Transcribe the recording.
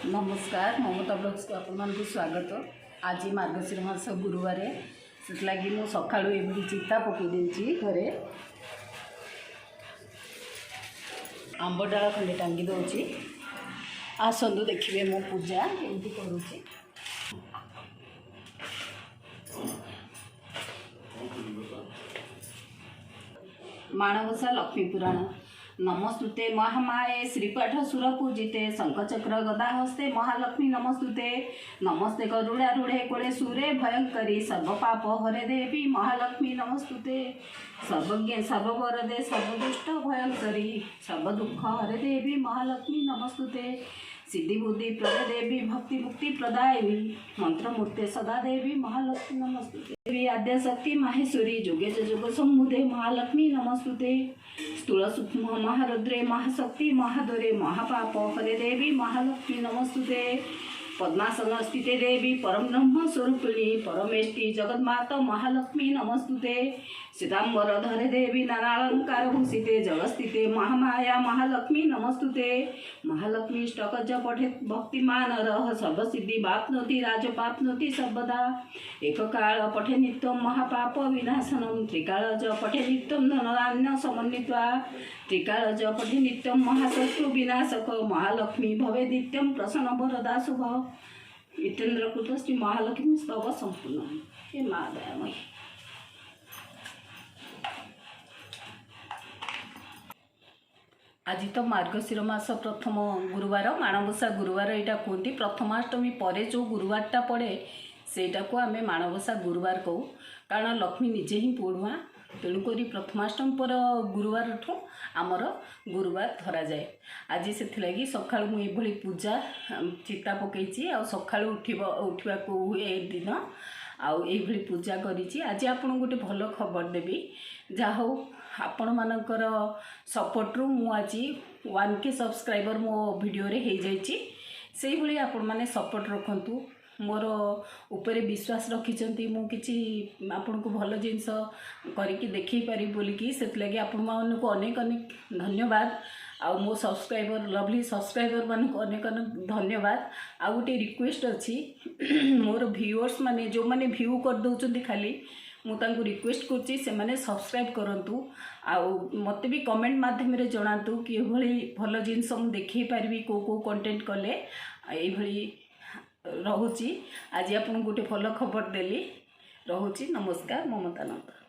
नमस्कार ममता ब्लॉग्स को आपण स्वागत। आज मार्गशीर मास गुरुवार से लगी मु सका चिता पकई देची घरे आंब डाल खंडे टांगी दूची। आसतु देखिए मो पूजा केमती करुँची। माणबसा लक्ष्मी पुराण। नमस्तुते महामाये श्रीपाठ सुर पूजिते शंखचक्र गदा हस्ते महालक्ष्मी नमस्तुते। नमस्ते गरुड़ारूढ़े कोले सूरे भयंकरी सर्वपाप हरे देवी महालक्ष्मी नमस्तुते। सर्वज्ञ सर्ववरदे सर्वदुष्ट भयंकरी सर्वदुख हरे देवी महालक्ष्मी नमस्तुते। सिद्धि बुद्धि प्रद देवी भक्ति मुक्ति प्रदायिनी मंत्रमूर्ते सदा देवी महालक्ष्मी नमस्तुते। देवी आद्य शक्ति माहेश्वरी जुगे जुग सम्मुदे महालक्ष्मी नमस्तुते। स्थूल सूक्ष्म महारुद्रे महाशक्ति महादुरे महापाप हरे देवी महालक्ष्मी नमस्तुते। पद्मासन स्थिते देवी परम ब्रह्म स्वरूपिणी परमेष्टि जगन्माता महालक्ष्मी नमस्तुते। सीतांबर धरे देवी नानालंकार भूषिते जगस्थिते महामाया महालक्ष्मी नमस्तुते। महालक्ष्मी ष्टकज पठे भक्तिमान रह सर्वसिद्धि वाप्नोति राजपाप्नोति सर्वदा। एक काल पठे नित्यं महापाप विनाशनम त्रिकालज पठे नित्यं धनधान्य समन्वित्वा। त्रिकालज पठे नित्यं महाशत्रु विनाशक महालक्ष्मी भवे नित्यं प्रसन्न वरदा शुभ। इतेन्द्रकृत श्री महालक्ष्मी स्तव संपूर्ण। हे माँ दयामयी। आज तो मार्गशीर मास प्रथम गुरुवार माणबसा गुरुवार यहाँ कहते। प्रथमाष्टमी पर जो गुरुवारटा पड़े सेटा को आम माणबसा गुरुवार कहू कारण लक्ष्मी निजे ही पढ़ुआ तेणुक प्रथमाष्टमी पर गुरुवार ठू आमर गुरुवार धरा जाए। आज से लगी सका मुझे पूजा चिता पकई आ सका उठा हुए दिन आई पूजा करी। आज आपन गोटे भल खबर देवी जहा हो आपण मानकर सपोर्ट्रु मु आज 1K सब्सक्राइबर मो वीडियो रे हो जाइए। से भाई आपण मैंने सपोर्ट रखु मोर उपरे विश्वास रखिंट मु कि आपन को भल जिनस करके देखी पारि बोलिकी से लगे आपण मानक अनेक अनेक धन्यवाद। आउ मो सब्सक्राइबर लवली सब्सक्राइबर मान को अनेक अनेक धन्यवाद। आ गोटे रिक्वेस्ट अच्छी मोर व्यूअर्स माने जो माने व्यू कर दौरान खाली मुझे रिक्वेस्ट करुँची से माने सब्सक्राइब करूँ। आउ मत भी कमेंट माध्यम रे जनातु कि भल जिनस मुझे देखी पारि को कंटेंट कले ये रोची। आज आपन गोटे भल खबर देली रोची। नमस्कार ममता नंदा।